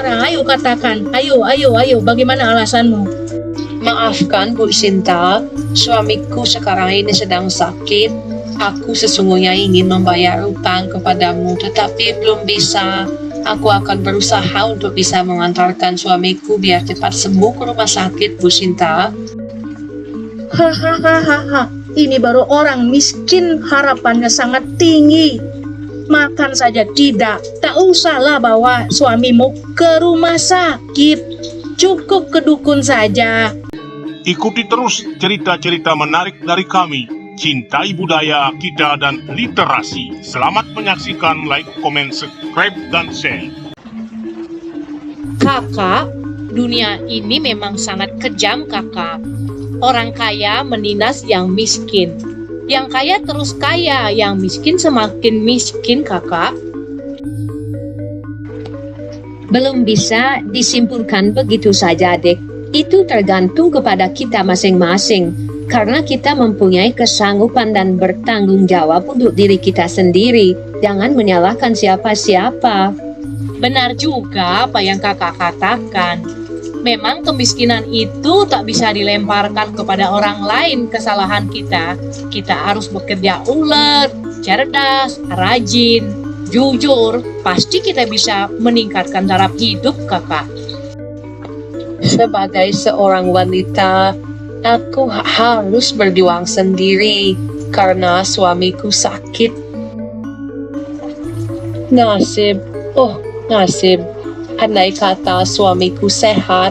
sekarang? Ayo katakan, ayo, bagaimana alasanmu? Maafkan Bu Sinta, suamiku sekarang ini sedang sakit. Aku sesungguhnya ingin membayar utang kepadamu, tetapi belum bisa. Aku akan berusaha untuk bisa mengantarkan suamiku biar cepat sembuh ke rumah sakit, Bu Sinta. Hahaha, ini baru orang miskin harapannya sangat tinggi. Makan saja tidak, tak usahlah bawa suamimu ke rumah sakit. Cukup ke dukun saja. Ikuti terus cerita-cerita menarik dari kami. Cintai budaya kita dan literasi. Selamat menyaksikan, like, komen, subscribe, dan share. Kakak, dunia ini memang sangat kejam, Kakak. Orang kaya menindas yang miskin. Yang kaya terus kaya, yang miskin semakin miskin, Kakak. Belum bisa disimpulkan begitu saja, Dek. Itu tergantung kepada kita masing-masing, karena kita mempunyai kesanggupan dan bertanggung jawab untuk diri kita sendiri. Jangan menyalahkan siapa-siapa. Benar juga apa yang Kakak katakan. Memang kemiskinan itu tak bisa dilemparkan kepada orang lain kesalahan kita. Kita harus bekerja ulet, cerdas, rajin, jujur. Pasti kita bisa meningkatkan taraf hidup, Kakak. Sebagai seorang wanita, aku harus berjuang sendiri karena suamiku sakit. Nasib, nasib. Andai kata suamiku sehat,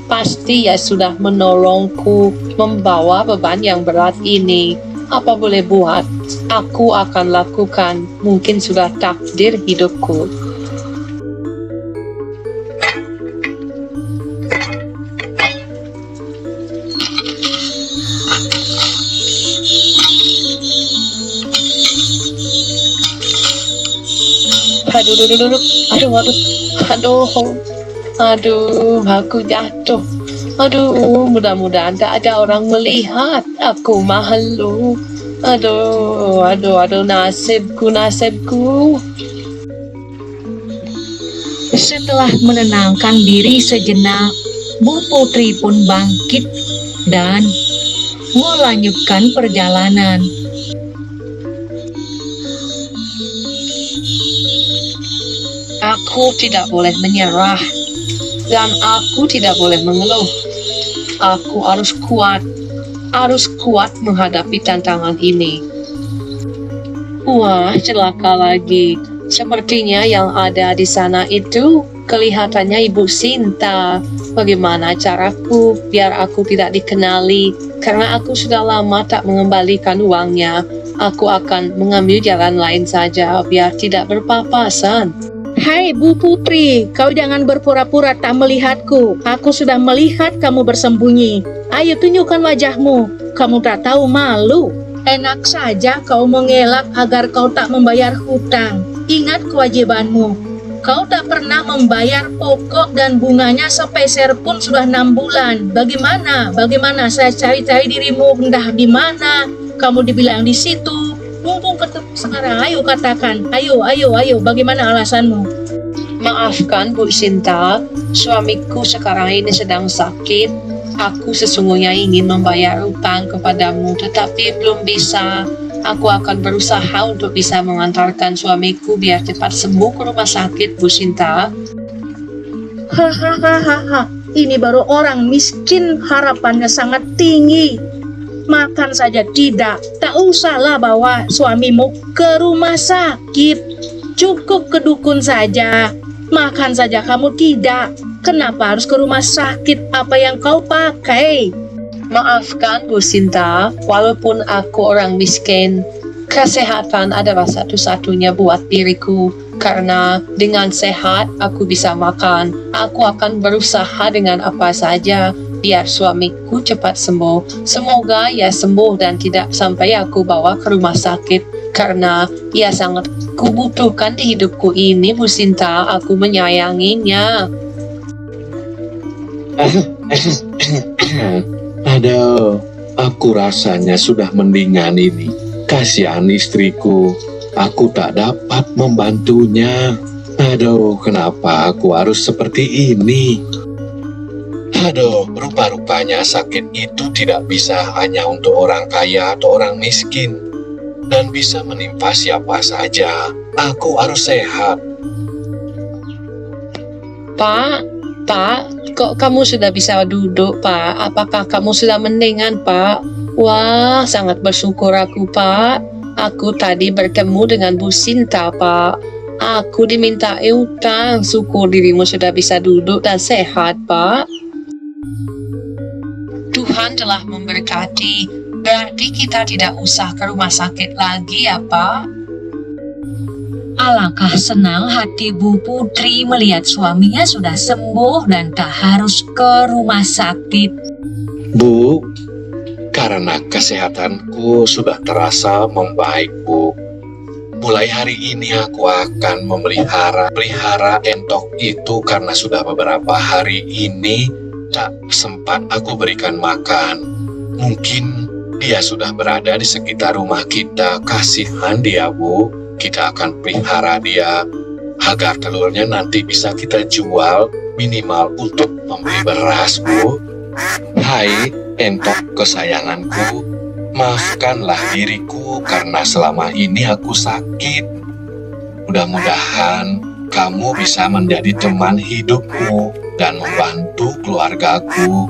pasti ia sudah menolongku membawa beban yang berat ini. Apa boleh buat, aku akan lakukan. Mungkin sudah takdir hidupku. Aduh, aku jatuh. Mudah-mudahan tak ada orang melihat. Aku malu. Aduh, nasibku. Setelah menenangkan diri sejenak, Bu Putri pun bangkit dan melanjutkan perjalanan. Aku tidak boleh menyerah, dan aku tidak boleh mengeluh. Aku harus kuat menghadapi tantangan ini. Wah, celaka lagi. Sepertinya yang ada di sana itu kelihatannya Ibu Sinta. Bagaimana caraku biar aku tidak dikenali? Karena aku sudah lama tak mengembalikan uangnya. Aku akan mengambil jalan lain saja biar tidak berpapasan. Hai Bu Putri, kau jangan berpura-pura tak melihatku. Aku sudah melihat kamu bersembunyi. Ayo tunjukkan wajahmu. Kamu tak tahu malu. Enak saja kau mengelak agar kau tak membayar hutang. Ingat kewajibanmu. Kau tak pernah membayar pokok dan bunganya sepeser pun sudah 6 bulan. Bagaimana saya cari-cari dirimu, entah di mana. Kamu dibilang di situ. Mumpung ketemu sekarang, ayo katakan, ayo, bagaimana alasanmu? Maafkan Bu Sinta, suamiku sekarang ini sedang sakit. Aku sesungguhnya ingin membayar utang kepadamu, tetapi belum bisa. Aku akan berusaha untuk bisa mengantarkan suamiku biar cepat sembuh ke rumah sakit, Bu Sinta. Hahaha, ini baru orang miskin harapannya sangat tinggi. Makan saja tidak, tak usahlah bawa suamimu ke rumah sakit. Cukup ke dukun saja. Makan saja kamu tidak. Kenapa harus ke rumah sakit? Apa yang kau pakai? Maafkan Bu Sinta, walaupun aku orang miskin, kesehatan adalah satu-satunya buat diriku. Karena dengan sehat aku bisa makan. Aku akan berusaha dengan apa saja biar suamiku cepat sembuh. Semoga ia sembuh dan tidak sampai aku bawa ke rumah sakit. Karena ia sangat kubutuhkan di hidupku ini, Bu Sinta. Aku menyayanginya. Aduh, aku rasanya sudah mendingan ini. Kasihan istriku, aku tak dapat membantunya. Aduh, kenapa aku harus seperti ini? Aduh, rupa-rupanya sakit itu tidak bisa hanya untuk orang kaya atau orang miskin. Dan bisa menimpa siapa saja. Aku harus sehat. Pak, kok kamu sudah bisa duduk, Pak? Apakah kamu sudah mendingan, Pak? Wah, sangat bersyukur aku, Pak. Aku tadi bertemu dengan Bu Sinta, Pak. Aku diminta utang, syukur dirimu sudah bisa duduk dan sehat, Pak. Tuhan telah memberkati, berarti kita tidak usah ke rumah sakit lagi ya, Pak. Alangkah senang hati Bu Putri melihat suaminya sudah sembuh dan tak harus ke rumah sakit. Bu, karena kesehatanku sudah terasa membaik, Bu. Mulai hari ini aku akan pelihara entok itu karena sudah beberapa hari ini tak sempat aku berikan makan. Mungkin dia sudah berada di sekitar rumah kita. Kasihan dia, Bu. Kita akan pelihara dia agar telurnya nanti bisa kita jual minimal untuk membeli beras, Bu. Hai, entok kesayanganku. Maafkanlah diriku karena selama ini aku sakit. Mudah-mudahan kamu bisa menjadi teman hidupku dan membantu keluargaku.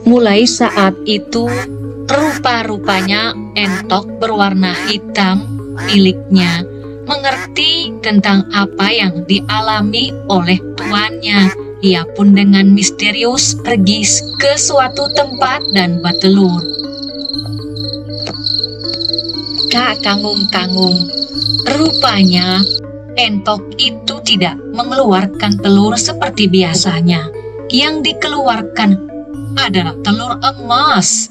Mulai saat itu, rupa-rupanya entok berwarna hitam miliknya mengerti tentang apa yang dialami oleh tuannya. Ia pun dengan misterius pergi ke suatu tempat dan bertelur. Tak tanggung-tanggung, rupanya entok itu tidak mengeluarkan telur seperti biasanya. Yang dikeluarkan adalah telur emas.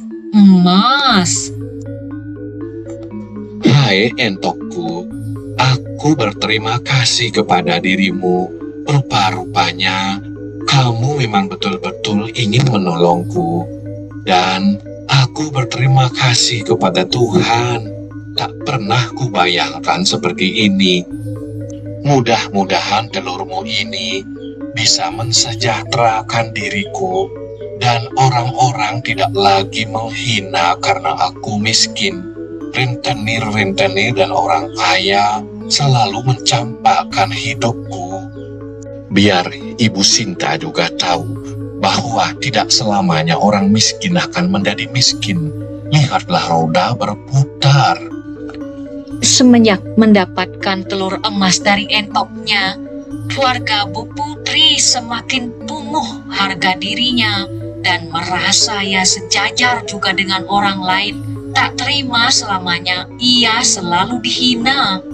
Hai entokku, aku berterima kasih kepada dirimu. Rupa-rupanya kamu memang betul-betul ingin menolongku. Dan aku berterima kasih kepada Tuhan. Tak pernah kubayangkan seperti ini. Mudah-mudahan telurmu ini bisa mensejahterakan diriku dan orang-orang tidak lagi menghina karena aku miskin. Rentenir-rentenir dan orang kaya selalu mencampakkan hidupku. Biar Ibu Sinta juga tahu bahwa tidak selamanya orang miskin akan menjadi miskin. Lihatlah roda berputar. Semenjak mendapatkan telur emas dari entoknya, keluarga Bu Putri semakin tumbuh harga dirinya dan merasa ia sejajar juga dengan orang lain. Tak terima selamanya ia selalu dihina.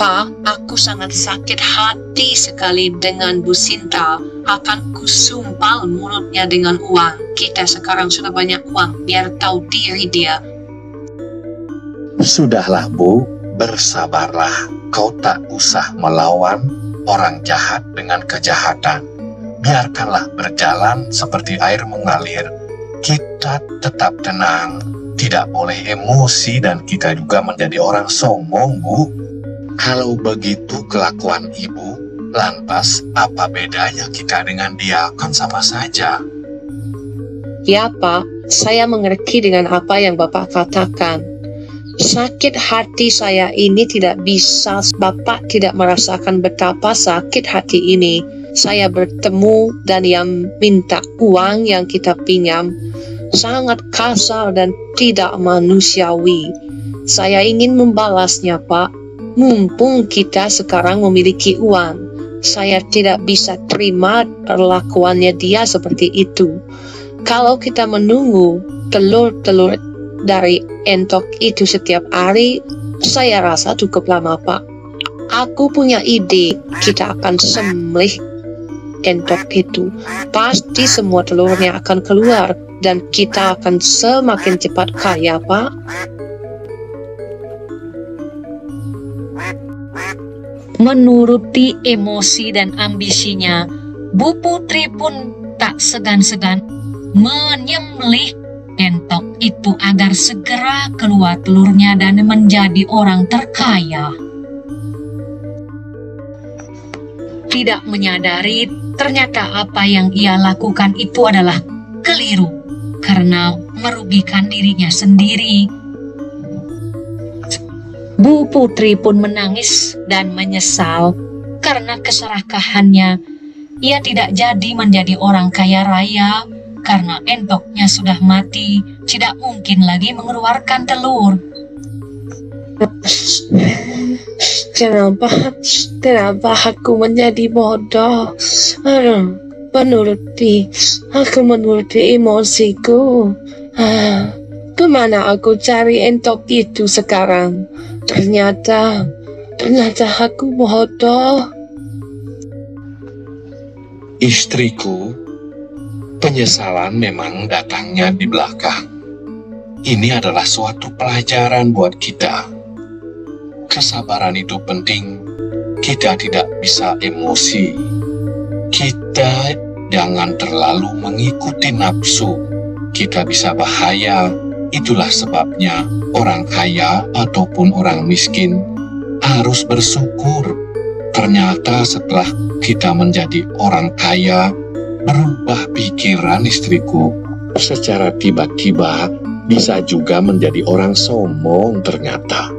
Pak, aku sangat sakit hati sekali dengan Bu Sinta. Akan kusumpal mulutnya dengan uang. Kita sekarang sudah banyak uang, biar tahu diri dia. Sudahlah Bu, bersabarlah. Kau tak usah melawan orang jahat dengan kejahatan. Biarkanlah berjalan seperti air mengalir. Kita tetap tenang, tidak boleh emosi dan kita juga menjadi orang sombong, Bu. Kalau begitu kelakuan Ibu, lantas apa bedanya kita dengan dia? Kan sama saja. Ya Pak, saya mengerti dengan apa yang Bapak katakan. Sakit hati saya ini tidak bisa, Bapak tidak merasakan betapa sakit hati ini. Saya bertemu dan yang minta uang yang kita pinjam sangat kasar dan tidak manusiawi. Saya ingin membalasnya, Pak. Mumpung kita sekarang memiliki uang, saya tidak bisa terima perlakuannya dia seperti itu. Kalau kita menunggu telur-telur dari entok itu setiap hari, saya rasa cukup lama, Pak. Aku punya ide, kita akan sembelih entok itu. Pasti semua telurnya akan keluar dan kita akan semakin cepat kaya, Pak. Menuruti emosi dan ambisinya, Bu Putri pun tak segan-segan menyembelih entok itu agar segera keluar telurnya dan menjadi orang terkaya. Tidak menyadari ternyata apa yang ia lakukan itu adalah keliru karena merugikan dirinya sendiri. Bu Putri pun menangis dan menyesal karena keserakahannya. Ia tidak jadi menjadi orang kaya raya karena entoknya sudah mati, tidak mungkin lagi mengeluarkan telur. Kenapa aku menjadi bodoh? Aku menuruti emosiku. Kemana aku cari entok itu sekarang? Ternyata aku bodoh. Istriku, penyesalan memang datangnya di belakang. Ini adalah suatu pelajaran buat kita. Kesabaran itu penting. Kita tidak bisa emosi. Kita jangan terlalu mengikuti nafsu. Kita bisa bahaya. Itulah sebabnya orang kaya ataupun orang miskin harus bersyukur. Ternyata setelah kita menjadi orang kaya, berubah pikiran istriku. Secara tiba-tiba bisa juga menjadi orang sombong ternyata.